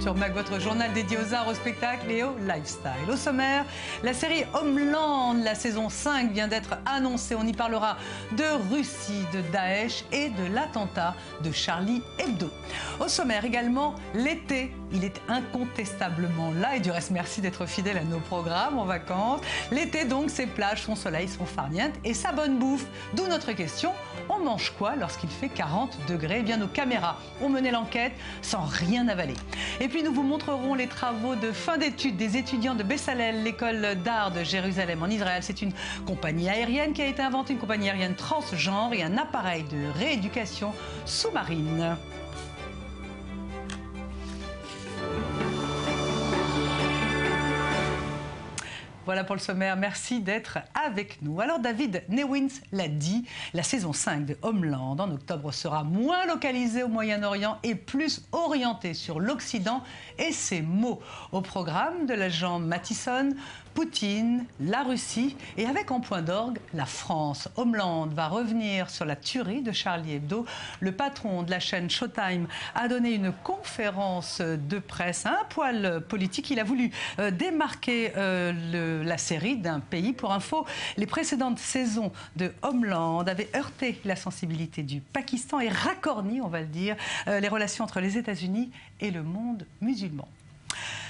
sur MAC, votre journal dédié aux arts, au spectacle et au lifestyle. Au sommaire, la série Homeland, la saison 5 vient d'être annoncée. On y parlera de Russie, de Daesh et de l'attentat de Charlie Hebdo. Au sommaire également, l'été, il est incontestablement là. Et du reste, merci d'être fidèle à nos programmes en vacances. L'été donc, ses plages, son soleil, son farniente et sa bonne bouffe. D'où notre question, on mange quoi lorsqu'il fait 40 degrés? Eh bien, nos caméras ont mené l'enquête sans rien avaler. Et puis, nous vous montrerons les travaux de fin d'études des étudiants de Bessalel, l'école d'art de Jérusalem en Israël. C'est une compagnie aérienne qui a été inventée, une compagnie aérienne transgenre et un appareil de rééducation sous-marine. Voilà pour le sommaire, merci d'être avec nous. Alors David Newins l'a dit, la saison 5 de Homeland en octobre sera moins localisée au Moyen-Orient et plus orientée sur l'Occident et ses mots. Au programme de l'agent Mathison, Poutine, la Russie et avec en point d'orgue la France. Homeland va revenir sur la tuerie de Charlie Hebdo. Le patron de la chaîne Showtime a donné une conférence de presse un poil politique. Il a voulu démarquer la série d'un pays. Pour info, les précédentes saisons de Homeland avaient heurté la sensibilité du Pakistan et racorni, on va le dire, les relations entre les États-Unis et le monde musulman.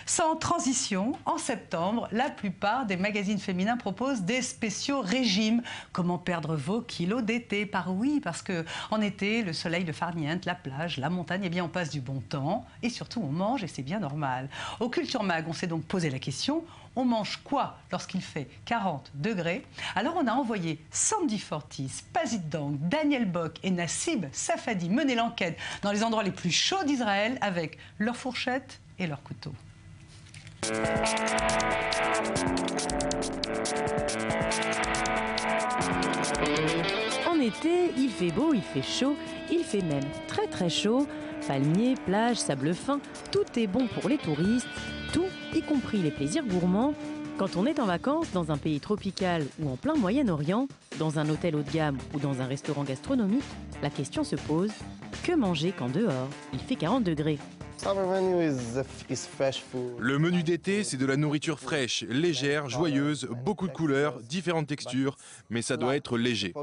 Sans transition, en septembre, la plupart des magazines féminins proposent des spéciaux régimes. Comment perdre vos kilos d'été? Parce qu'en été, le soleil, le farniente, la plage, la montagne, eh bien on passe du bon temps et surtout on mange et c'est bien normal. Au Culture Mag, on s'est donc posé la question, on mange quoi lorsqu'il fait 40 degrés? Alors on a envoyé Sandy Fortis, Pazit Dang, Daniel Bock et Nassib Safadi mener l'enquête dans les endroits les plus chauds d'Israël avec leurs fourchettes et leurs couteaux. En été, il fait beau, il fait chaud, il fait même très très chaud. Palmiers, plages, sable fin, tout est bon pour les touristes, tout, y compris les plaisirs gourmands. Quand on est en vacances dans un pays tropical ou en plein Moyen-Orient, dans un hôtel haut de gamme ou dans un restaurant gastronomique, la question se pose, que manger quand dehors il fait 40 degrés? Le menu d'été, c'est de la nourriture fraîche, légère, joyeuse, beaucoup de couleurs, différentes textures, mais ça doit être léger.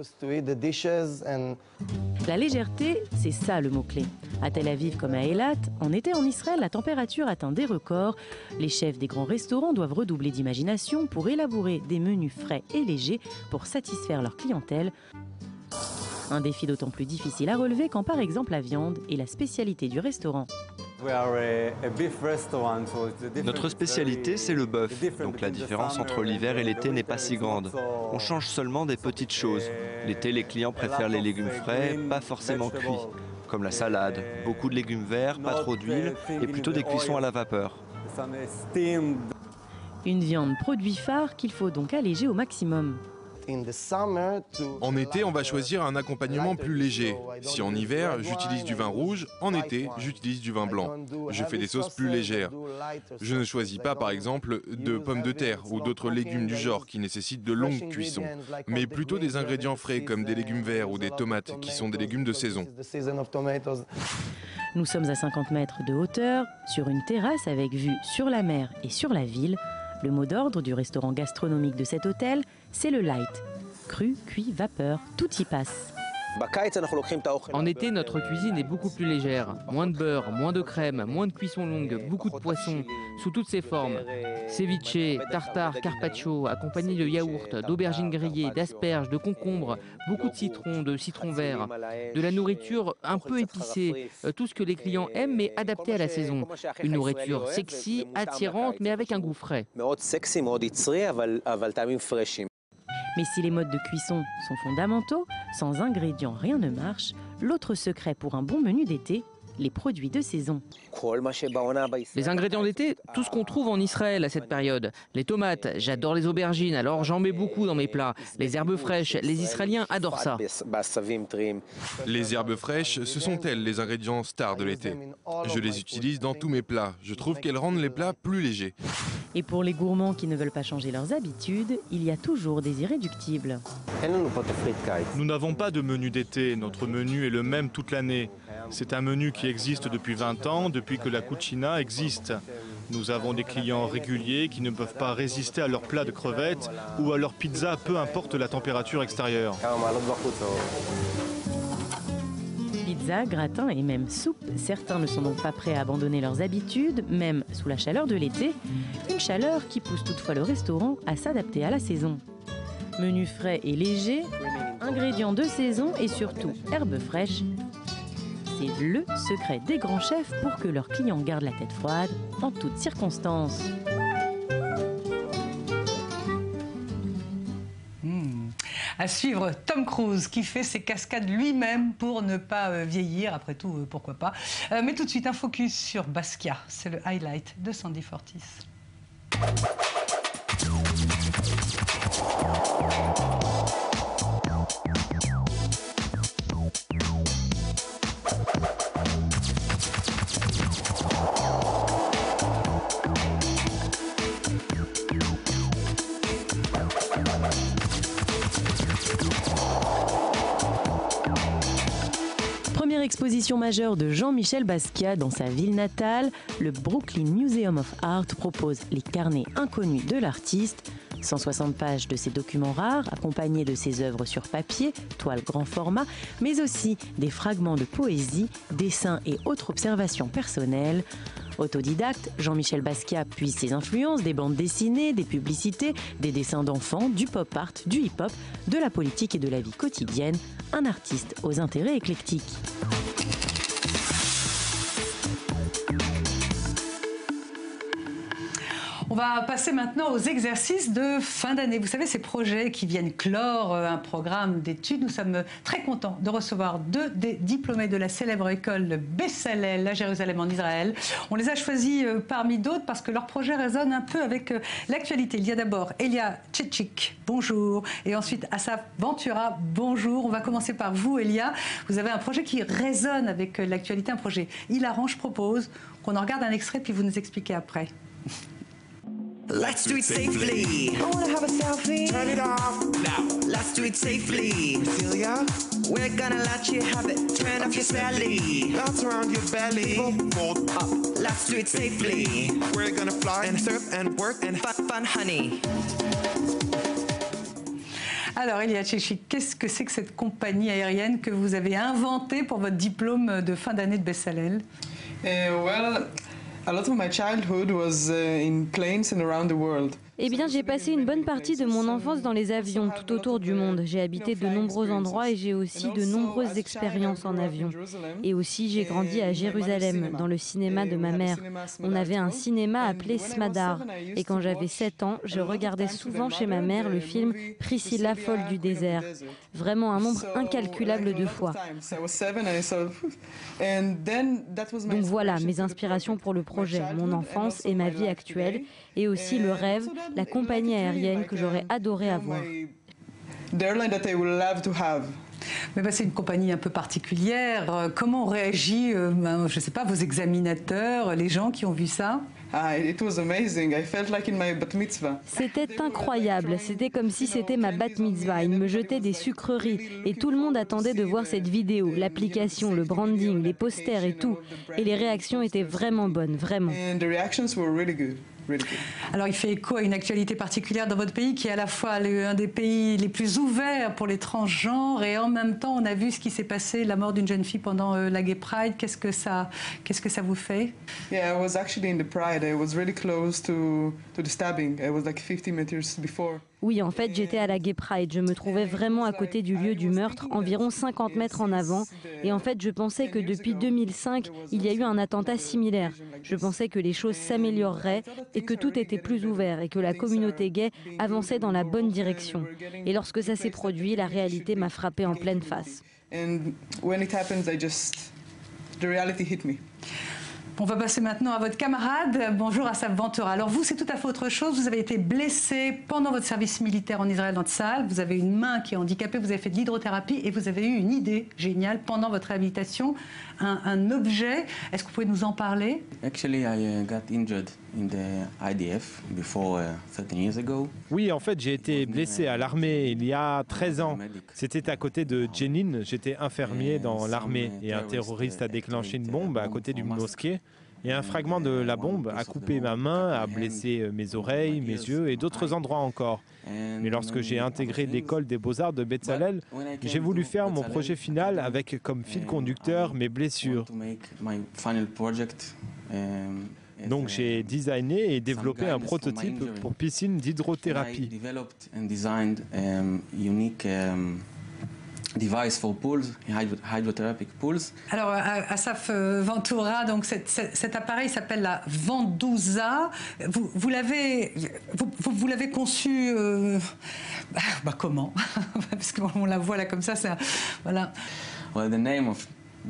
La légèreté, c'est ça le mot-clé. À Tel Aviv comme à Eilat, en été en Israël, la température atteint des records. Les chefs des grands restaurants doivent redoubler d'imagination pour élaborer des menus frais et légers pour satisfaire leur clientèle. Un défi d'autant plus difficile à relever quand par exemple la viande est la spécialité du restaurant. Notre spécialité, c'est le bœuf, donc la différence entre l'hiver et l'été n'est pas si grande. On change seulement des petites choses. L'été, les clients préfèrent les légumes frais, pas forcément cuits, comme la salade, beaucoup de légumes verts, pas trop d'huile et plutôt des cuissons à la vapeur. Une viande produit phare qu'il faut donc alléger au maximum. En été, on va choisir un accompagnement plus léger. Si en hiver, j'utilise du vin rouge, en été, j'utilise du vin blanc. Je fais des sauces plus légères. Je ne choisis pas, par exemple, de pommes de terre ou d'autres légumes du genre qui nécessitent de longues cuissons, mais plutôt des ingrédients frais comme des légumes verts ou des tomates qui sont des légumes de saison. Nous sommes à 50 mètres de hauteur, sur une terrasse avec vue sur la mer et sur la ville. Le mot d'ordre du restaurant gastronomique de cet hôtel, c'est le light. Cru, cuit, vapeur, tout y passe. En été, notre cuisine est beaucoup plus légère. Moins de beurre, moins de crème, moins de cuisson longue, beaucoup de poissons, sous toutes ses formes. Ceviche, tartare, carpaccio, accompagné de yaourt, d'aubergines grillées, d'asperges, de concombres, beaucoup de citron vert. De la nourriture un peu épicée, tout ce que les clients aiment mais adapté à la saison. Une nourriture sexy, attirante mais avec un goût frais. Mais si les modes de cuisson sont fondamentaux, sans ingrédients rien ne marche. L'autre secret pour un bon menu d'été, les produits de saison. Les ingrédients d'été, tout ce qu'on trouve en Israël à cette période. Les tomates, j'adore les aubergines, alors j'en mets beaucoup dans mes plats. Les herbes fraîches, les Israéliens adorent ça. Les herbes fraîches, ce sont elles les ingrédients stars de l'été. Je les utilise dans tous mes plats. Je trouve qu'elles rendent les plats plus légers. Et pour les gourmands qui ne veulent pas changer leurs habitudes, il y a toujours des irréductibles. Nous n'avons pas de menu d'été, notre menu est le même toute l'année. C'est un menu qui existe depuis 20 ans, depuis que la cucina existe. Nous avons des clients réguliers qui ne peuvent pas résister à leur plat de crevettes ou à leur pizza, peu importe la température extérieure. Pizza, gratin et même soupe, certains ne sont donc pas prêts à abandonner leurs habitudes, même sous la chaleur de l'été, une chaleur qui pousse toutefois le restaurant à s'adapter à la saison. Menu frais et léger, ingrédients de saison et surtout herbes fraîches. C'est le secret des grands chefs pour que leurs clients gardent la tête froide en toutes circonstances. À suivre, Tom Cruise qui fait ses cascades lui-même pour ne pas vieillir. Après tout, pourquoi pas. Mais tout de suite, un focus sur Basquiat. C'est le highlight de Sandy Fortis. Première exposition majeure de Jean-Michel Basquiat dans sa ville natale, le Brooklyn Museum of Art propose les carnets inconnus de l'artiste. 160 pages de ses documents rares, accompagnés de ses œuvres sur papier, toile grand format, mais aussi des fragments de poésie, dessins et autres observations personnelles. Autodidacte, Jean-Michel Basquiat puise ses influences des bandes dessinées, des publicités, des dessins d'enfants, du pop art, du hip-hop, de la politique et de la vie quotidienne. Un artiste aux intérêts éclectiques. On va passer maintenant aux exercices de fin d'année. Vous savez, ces projets qui viennent clore un programme d'études. Nous sommes très contents de recevoir deux des diplômés de la célèbre école Bessalel à Jérusalem en Israël. On les a choisis parmi d'autres parce que leur projet résonne un peu avec l'actualité. Il y a d'abord Elia Tchetchik, bonjour, et ensuite Asaf Ventura, bonjour. On va commencer par vous, Elia. Vous avez un projet qui résonne avec l'actualité, un projet hilarant. Je propose qu'on en regarde un extrait puis vous nous expliquez après. Let's do it safely. I wanna have a selfie. Turn it off now. Let's do it safely. Celia, we're gonna let you have it. Turn off your celly. Bounce around your belly. Fold up. Let's do it safely. We're gonna fly and surf and work and fun, honey. Alors, Elia Tchetchik, qu'est-ce que c'est que cette compagnie aérienne que vous avez inventée pour votre diplôme de fin d'année de Bessalel? A lot of my childhood was in planes and around the world. Eh bien, j'ai passé une bonne partie de mon enfance dans les avions tout autour du monde. J'ai habité de nombreux endroits et j'ai aussi de nombreuses expériences en avion. Et aussi, j'ai grandi à Jérusalem, dans le cinéma de ma mère. On avait un cinéma appelé Smadar. Et quand j'avais 7 ans, je regardais souvent chez ma mère le film Priscilla folle du désert. Vraiment un nombre incalculable de fois. Donc voilà, mes inspirations pour le projet, mon enfance et ma vie actuelle, et aussi le rêve, la compagnie aérienne que j'aurais adoré avoir. Mais c'est une compagnie un peu particulière. Comment ont réagi, je ne sais pas, vos examinateurs, les gens qui ont vu ça? C'était incroyable, c'était comme si c'était ma bat mitzvah. Ils me jetaient des sucreries et tout le monde attendait de voir cette vidéo, l'application, le branding, les posters et tout. Et les réactions étaient vraiment bonnes, vraiment. Alors il fait écho à une actualité particulière dans votre pays qui est à la fois un des pays les plus ouverts pour les transgenres et en même temps on a vu ce qui s'est passé, la mort d'une jeune fille pendant la Gay Pride. Qu'est-ce que ça vous fait? Yeah, I was actually in the Pride. I was really close to the stabbing. I was like 50 meters before. Oui, en fait, j'étais à la Gay Pride. Je me trouvais vraiment à côté du lieu du meurtre, environ 50 mètres en avant. Et en fait, je pensais que depuis 2005, il y a eu un attentat similaire. Je pensais que les choses s'amélioreraient et que tout était plus ouvert et que la communauté gay avançait dans la bonne direction. Et lorsque ça s'est produit, la réalité m'a frappé en pleine face. On va passer maintenant à votre camarade. Bonjour Asaf Ventura. Alors vous, c'est tout à fait autre chose. Vous avez été blessé pendant votre service militaire en Israël, dans Tzahal. Vous avez une main qui est handicapée, vous avez fait de l'hydrothérapie et vous avez eu une idée géniale pendant votre réhabilitation, un objet. Est-ce que vous pouvez nous en parler? Actually, I got injured Oui, en fait, j'ai été blessé à l'armée il y a 13 ans. C'était à côté de Jenin. J'étais infirmier dans l'armée et un terroriste a déclenché une bombe à côté d'une mosquée. Et un fragment de la bombe a coupé ma main, a blessé mes oreilles, mes yeux et d'autres endroits encore. Mais lorsque j'ai intégré l'école des beaux-arts de Bezalel, j'ai voulu faire mon projet final avec comme fil conducteur mes blessures. Donc j'ai designé et développé un prototype pour piscine d'hydrothérapie. Alors, Asaf Ventura, donc cet appareil s'appelle la Vendouza. Vous l'avez conçu comment? Parce qu'on la voit là comme ça, c'est voilà.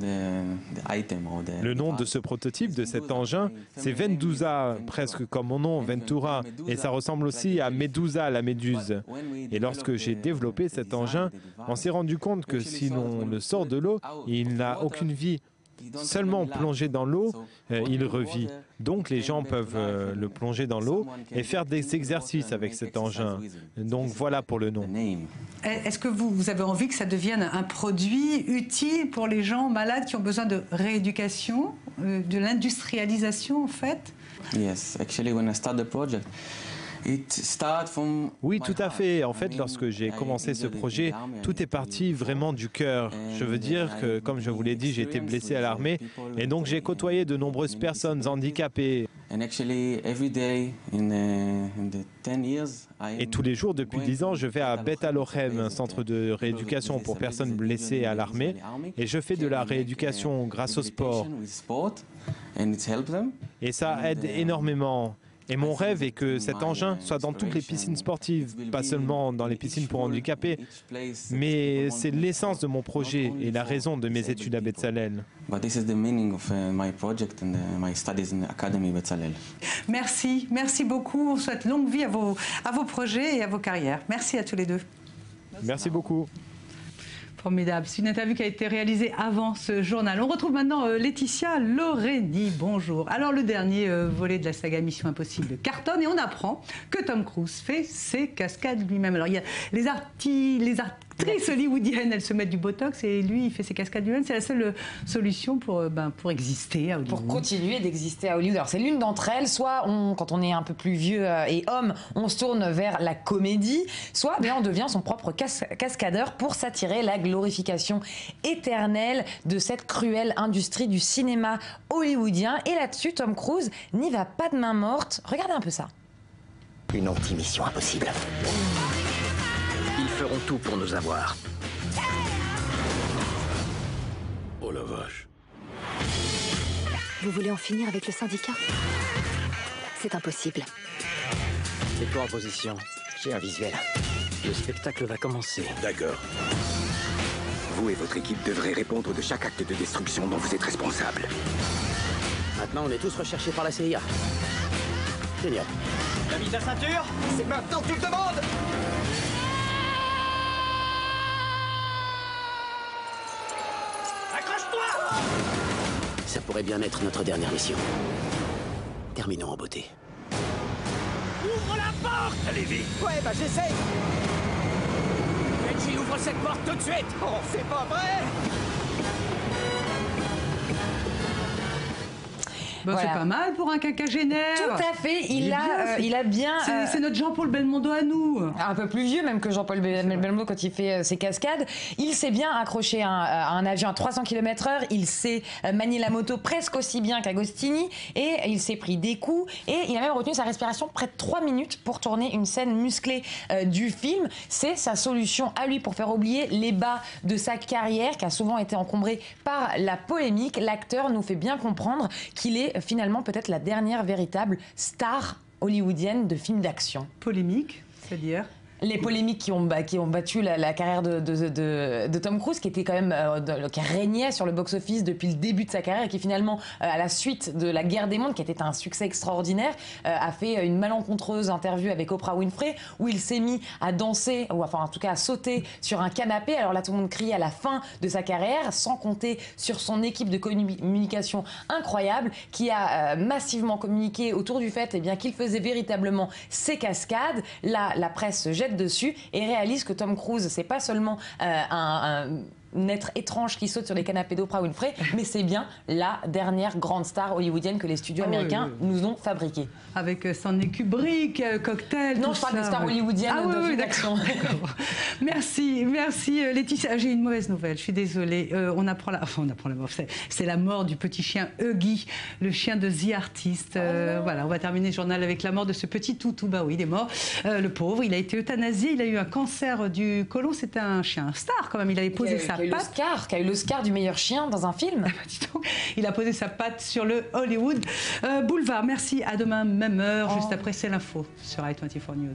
Le nom de ce prototype, de cet engin, c'est Vendouza, presque comme mon nom, Ventura, et ça ressemble aussi à Medusa, la méduse. Et lorsque j'ai développé cet engin, on s'est rendu compte que si l'on le sort de l'eau, il n'a aucune vie. Seulement plongé dans l'eau, il revit. Donc les gens peuvent le plonger dans l'eau et faire des exercices avec cet engin. Donc voilà pour le nom. Est-ce que vous avez envie que ça devienne un produit utile pour les gens malades qui ont besoin de rééducation, de l'industrialisation en fait? Yes, actually when I start the project. Oui, tout à fait. En fait, lorsque j'ai commencé ce projet, tout est parti vraiment du cœur. Je veux dire que, comme je vous l'ai dit, j'ai été blessé à l'armée et donc j'ai côtoyé de nombreuses personnes handicapées. Et tous les jours, depuis 10 ans, je vais à Bet Halochem, un centre de rééducation pour personnes blessées à l'armée, et je fais de la rééducation grâce au sport. Et ça aide énormément. Et mon rêve est que cet engin soit dans toutes les piscines sportives, pas seulement dans les piscines pour handicapés, mais c'est l'essence de mon projet et la raison de mes études à Bezalel. Merci beaucoup. On souhaite longue vie à vos projets et à vos carrières. Merci à tous les deux. Merci beaucoup. Formidable. C'est une interview qui a été réalisée avant ce journal. On retrouve maintenant Laetitia Loreni. Bonjour. Alors, le dernier volet de la saga Mission Impossible cartonne et on apprend que Tom Cruise fait ses cascades lui-même. Alors, il y a les actrices hollywoodiennes, elles se mettent du botox et lui, il fait ses cascades lui-même. C'est la seule solution pour exister à Hollywood. Pour continuer d'exister à Hollywood. Alors, c'est l'une d'entre elles. Soit, quand on est un peu plus vieux et homme, on se tourne vers la comédie. Soit, on devient son propre cascadeur pour s'attirer la glorification éternelle de cette cruelle industrie du cinéma hollywoodien. Et là-dessus, Tom Cruise n'y va pas de main morte. Regardez un peu ça. Une anti-mission impossible. Ils feront tout pour nous avoir. Oh la vache. Vous voulez en finir avec le syndicat? C'est impossible. C'est toi en position. J'ai un visuel. Le spectacle va commencer. D'accord. Vous et votre équipe devrez répondre de chaque acte de destruction dont vous êtes responsable. Maintenant, on est tous recherchés par la CIA. Génial. T'as mis ta ceinture? C'est maintenant que tu le demandes! Accroche-toi! Ça pourrait bien être notre dernière mission. Terminons en beauté. Ouvre la porte! Allez vite! Ouais, j'essaye! Benji, ouvre cette porte tout de suite! Oh, c'est pas vrai! Voilà. C'est pas mal pour un quinquagénaire. Tout à fait, il a bien... C'est notre Jean-Paul Belmondo à nous. Un peu plus vieux même que Jean-Paul Belmondo quand il fait ses cascades. Il s'est bien accroché à un avion à 300 km/h. Il sait manier la moto presque aussi bien qu'Agostini. Et il s'est pris des coups. Et il a même retenu sa respiration près de 3 minutes pour tourner une scène musclée du film. C'est sa solution à lui pour faire oublier les bas de sa carrière qui a souvent été encombrée par la polémique. L'acteur nous fait bien comprendre qu'il est finalement peut-être la dernière véritable star hollywoodienne de films d'action. Polémique, c'est-à-dire Les polémiques qui ont battu la carrière de Tom Cruise, qui était quand même qui régnait sur le box-office depuis le début de sa carrière et qui finalement, à la suite de La Guerre des Mondes, qui était un succès extraordinaire, a fait une malencontreuse interview avec Oprah Winfrey où il s'est mis à danser, ou enfin en tout cas à sauter sur un canapé. Alors là, tout le monde crie à la fin de sa carrière, sans compter sur son équipe de communication incroyable qui a massivement communiqué autour du fait qu'il faisait véritablement ses cascades. Là, la presse se jette dessus et réalise que Tom Cruise, c'est pas seulement un être étrange qui saute sur les canapés d'Oprah Winfrey, mais c'est bien la dernière grande star hollywoodienne que les studios américains nous ont fabriquée. Avec Stanley Kubrick, Cocktail. Non, je parle des stars hollywoodiennes de films d'action. Merci Laetitia. J'ai une mauvaise nouvelle, je suis désolée. On apprend la mort. C'est la mort du petit chien Huggy, le chien de The Artist. Voilà, on va terminer le journal avec la mort de ce petit toutou. Bah oui, il est mort. Le pauvre, il a été euthanasié, il a eu un cancer du côlon. C'était un chien star quand même. Il avait posé sa patte. Qui a eu l'Oscar du meilleur chien dans un film. Il a posé sa patte sur le Hollywood Boulevard. Merci, à demain, même heure. Juste après, c'est l'info sur i24 News.